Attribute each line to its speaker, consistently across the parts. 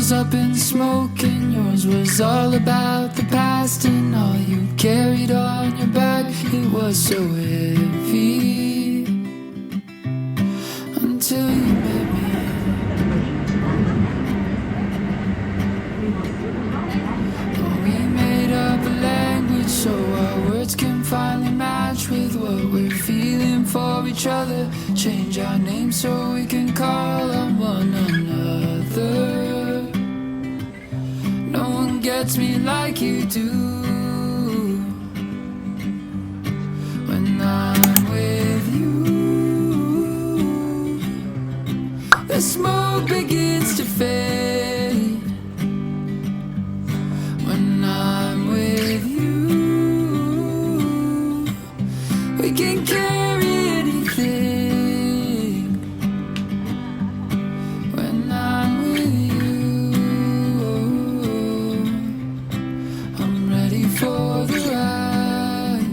Speaker 1: was up in smoke and yours was all about the past, and all you carried on your back, it was so heavy until you met me. We made up a language so our words can finally match with what we're feeling for each other. Change our names so we can call on one another. No one gets me like you do. When I'm with you, the smoke begins to fade. When I'm with you, we can carry anything. When I'm with you, I'm ready for the ride.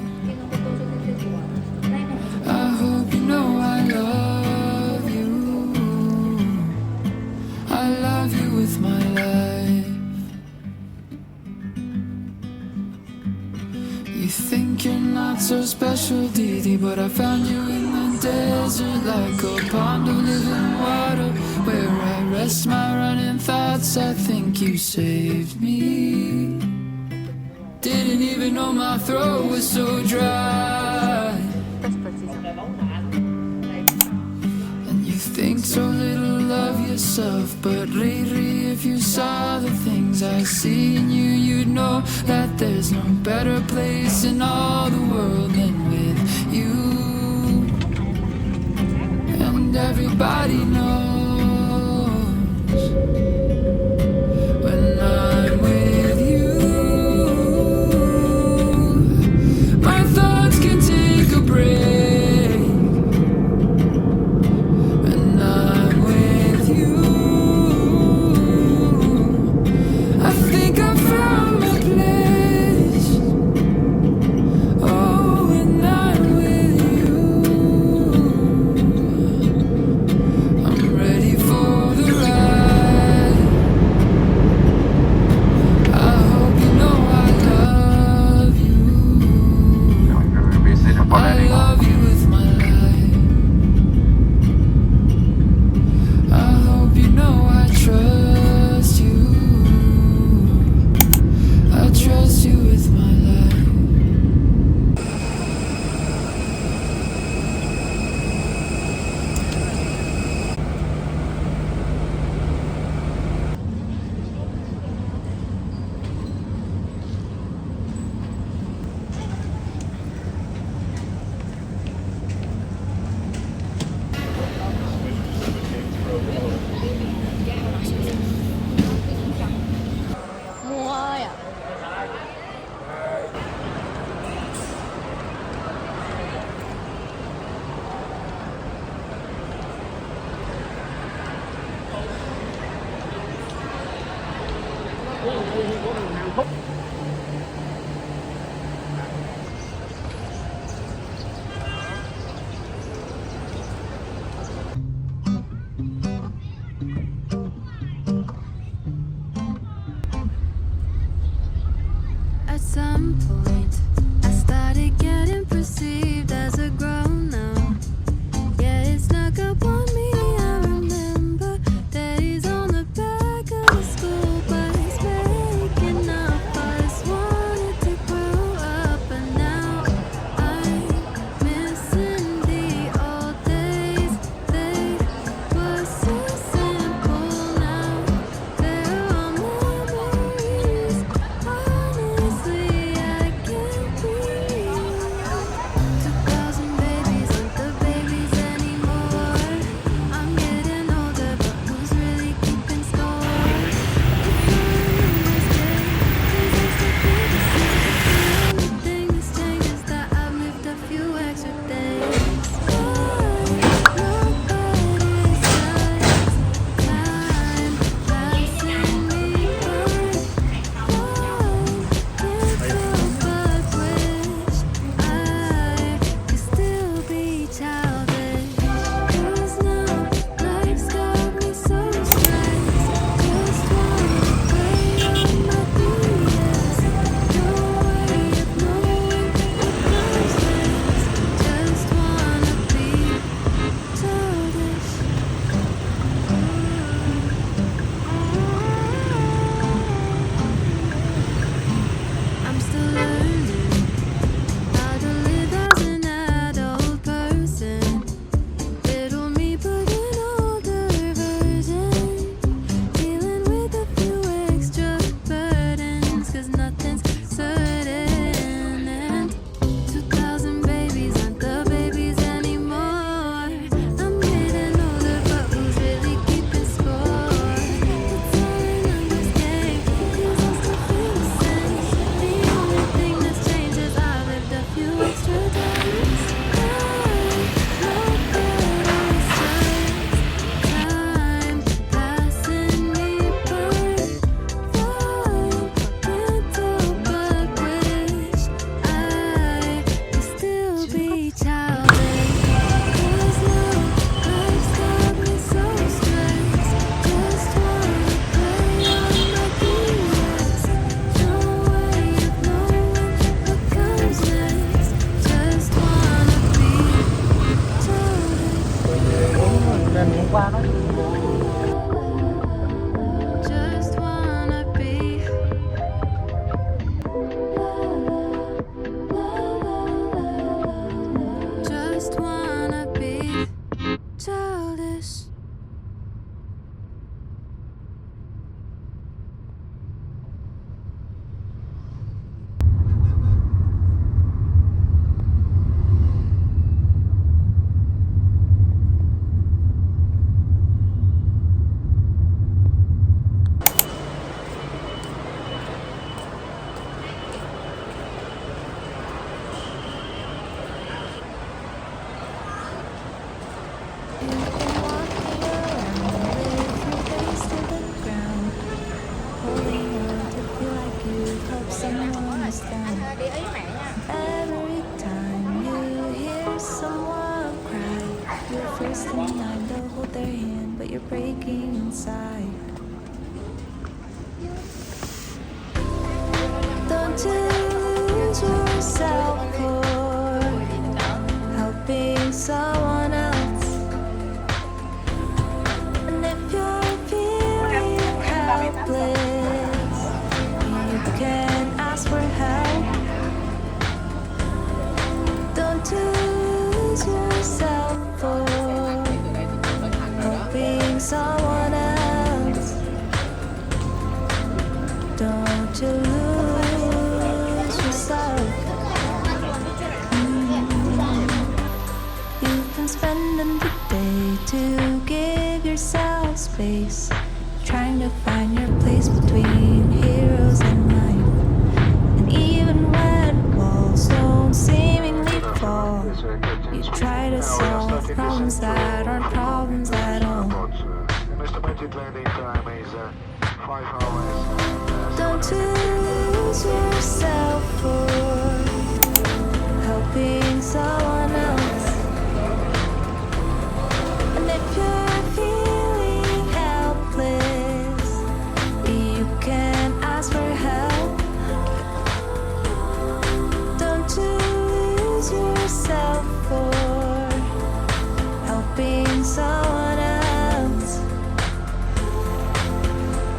Speaker 1: I hope you know I love you. I love you with my life. You think you're not so special, Didi, but I found you in the desert like a pond of living water where I rest my running thoughts. I think you saved me. Didn't even know my throat was so dry. And you think so little of yourself, but lately if you saw the things I see in you, you'd know that there's no better place in all the world than with you. And everybody knows when I'm with you, my thoughts can take a break. When I'm with you, I think I found my place. Oh, when I'm with you, I'm ready
Speaker 2: first in line to hold their hand, but you're breaking inside. Don't lose yourself for helping someone else. And if you're feeling helpless, you can ask for help. Don't lose yourself for helping someone else. Don't you lose yourself. You've been spending the day to give yourself space, trying to find your place between heroes and life. And even when walls don't seemingly fall, you try to solve problems that aren't problems at all.
Speaker 3: Estimated landing time is 5 hours.
Speaker 2: Don't lose yourself for helping someone else. And if you're feeling helpless, you can ask for help. Don't lose yourself for helping someone else.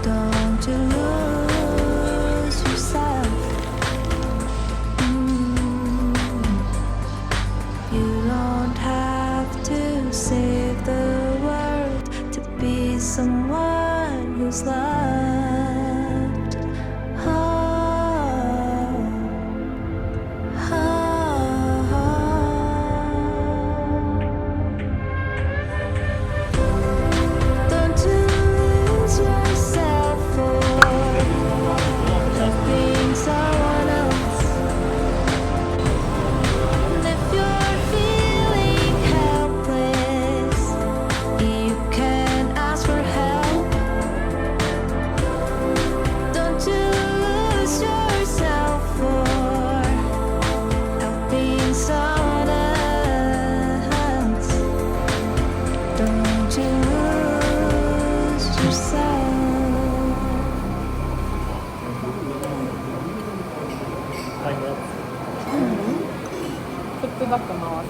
Speaker 2: Don't you lose yourself. You don't have to save the world to be someone who's loved. Oh, oh. Don't lose yourself for helping someone else. And if you're feeling helpless, you can ask for help. Don't lose yourself for helping someone else. Don't you lose yourself.
Speaker 4: 그때밖에 나왔어.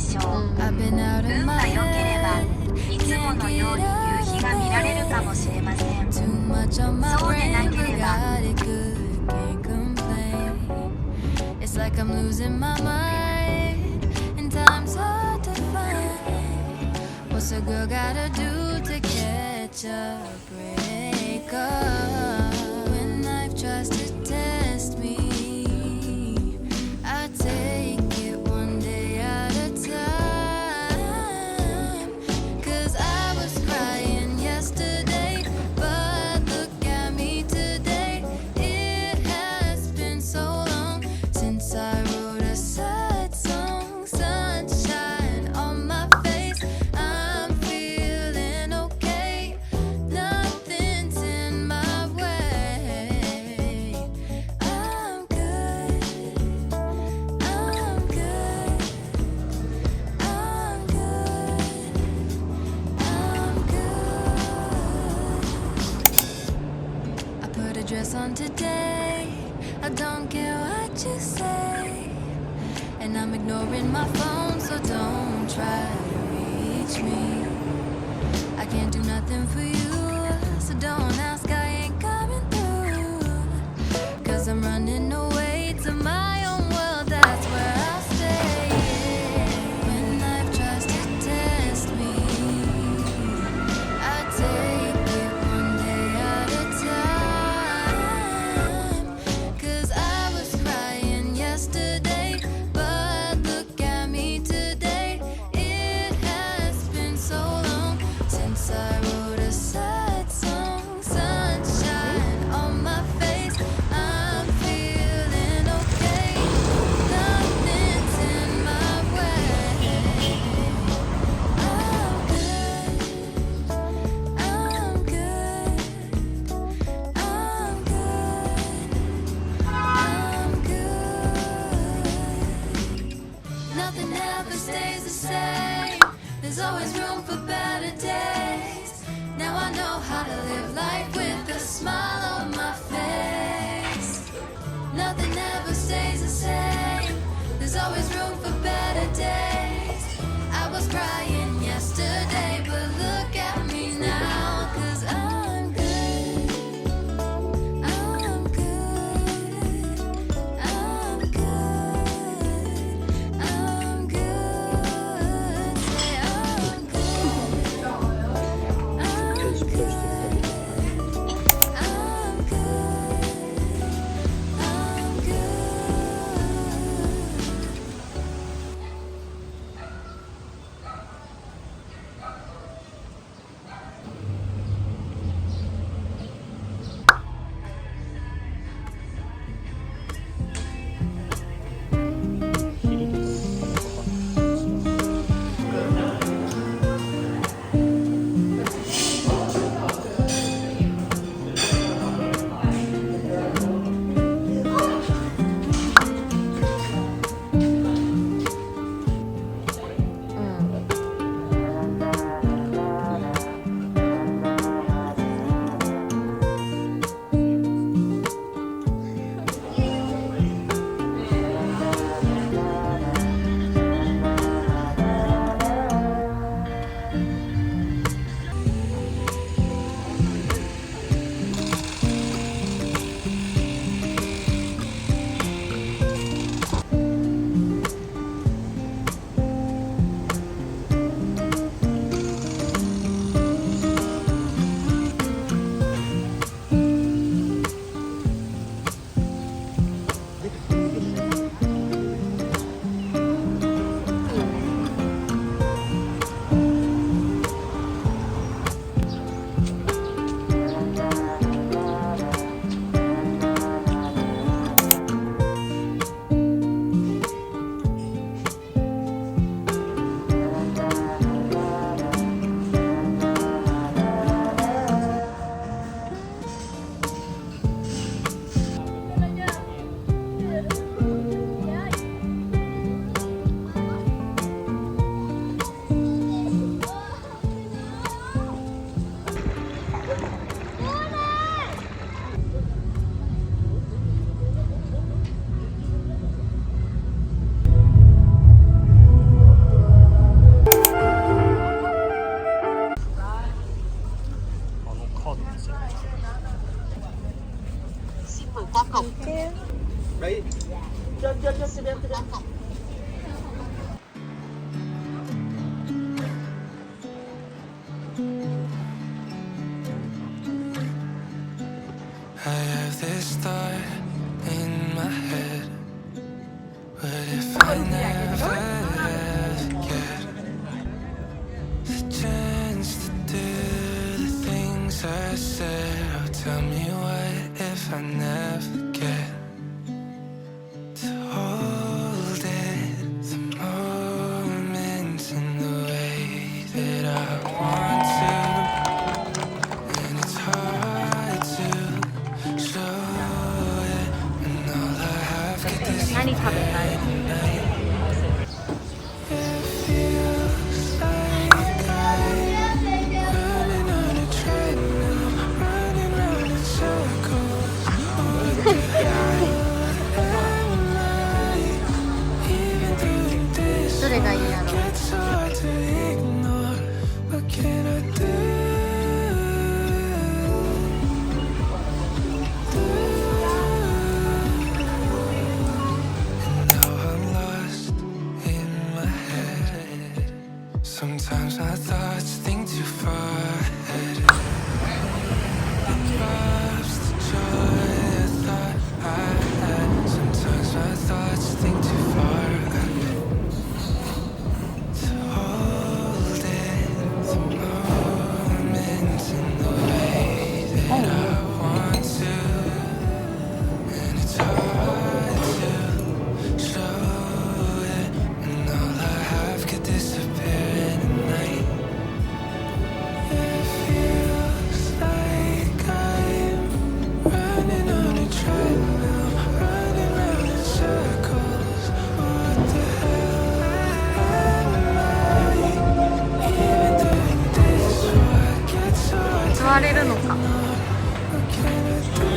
Speaker 4: しょう。
Speaker 1: I've been out in
Speaker 4: 運
Speaker 1: my
Speaker 4: が良ければ
Speaker 1: head.
Speaker 4: いつものように夕日が見られるかもしれません。
Speaker 1: Too much on my
Speaker 4: そうでな
Speaker 1: brain,
Speaker 4: けれ
Speaker 1: but
Speaker 4: ば
Speaker 1: got it good, can't complain. It's like I'm losing my mind, and time's hard to find. What's a girl gotta do to catch a break up? When life tries to test me, I take it one day at a time. 'Cause I was crying yesterday, but look at me today. It has been so long since I wrote a sad song. Sunshine on my face, I'm feeling okay. Nothing's in my way. I'm good. I'm good. I'm good. I'm good. I put a dress on today. I don't care what you say. And I'm ignoring my phone, so don't try to reach me. I can't do nothing for you, so don't ask, I ain't coming through. 'Cause I'm running away to my own world, that's where I'll stay. When life tries to test me, I take it one day at a time. 'Cause I was crying yesterday, but look at me today. It has been so long since I wrote a sad song. Sunshine on my face, I'm feeling okay. Nothing's in my way. I'm good. I'm good. I'm good. I'm good. Nothing ever stays the same. There's always room for better days. Now I know how to live life with a smile on my face. Nothing ever stays the same. There's always room for better days. I was crying yesterday, but look at me now. 'Cause I'm good. I'm good. I'm good. I'm good. Say I'm good. I'm good. I'm good. I'm good. I never get to hold it, the moments in the way that I want to, and it's hard to show it, and all I have get this
Speaker 5: 何食べたい？
Speaker 1: feels like I'm running on a treadmill, running round in circles. What the hell am I? Even doing this
Speaker 5: どれがいいだろう？
Speaker 1: gets hard to ignore. What can I do? And now I'm lost in my head. Sometimes my thoughts think too far ahead. It robs the joy I thought I had. Sometimes my thoughts think too far ahead. To hold it, the moments in the way that I want to, and it's hard to show it, and all I have could disappear in a night. It feels like I'm running on a treadmill, running round in circles. What the hell am I? Even doing this, what gets hard to
Speaker 5: 座れるのか？
Speaker 1: what can I do?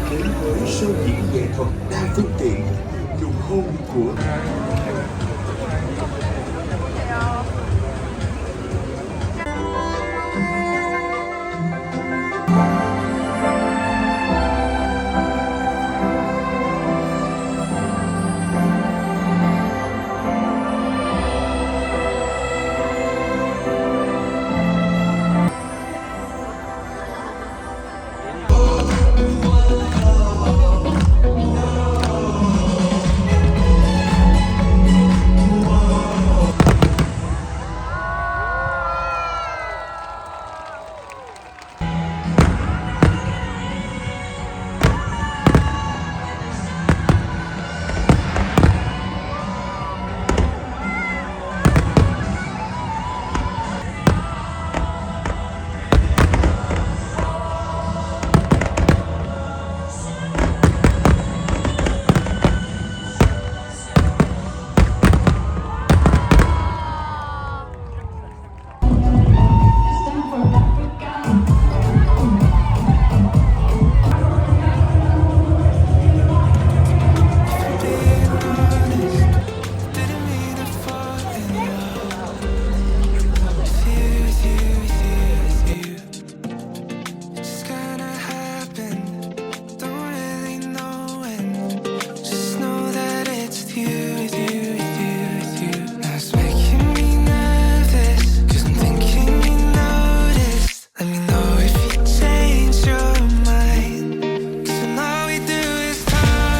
Speaker 6: đến với show diễn nghệ thuật đa phương tiện nụ hôn của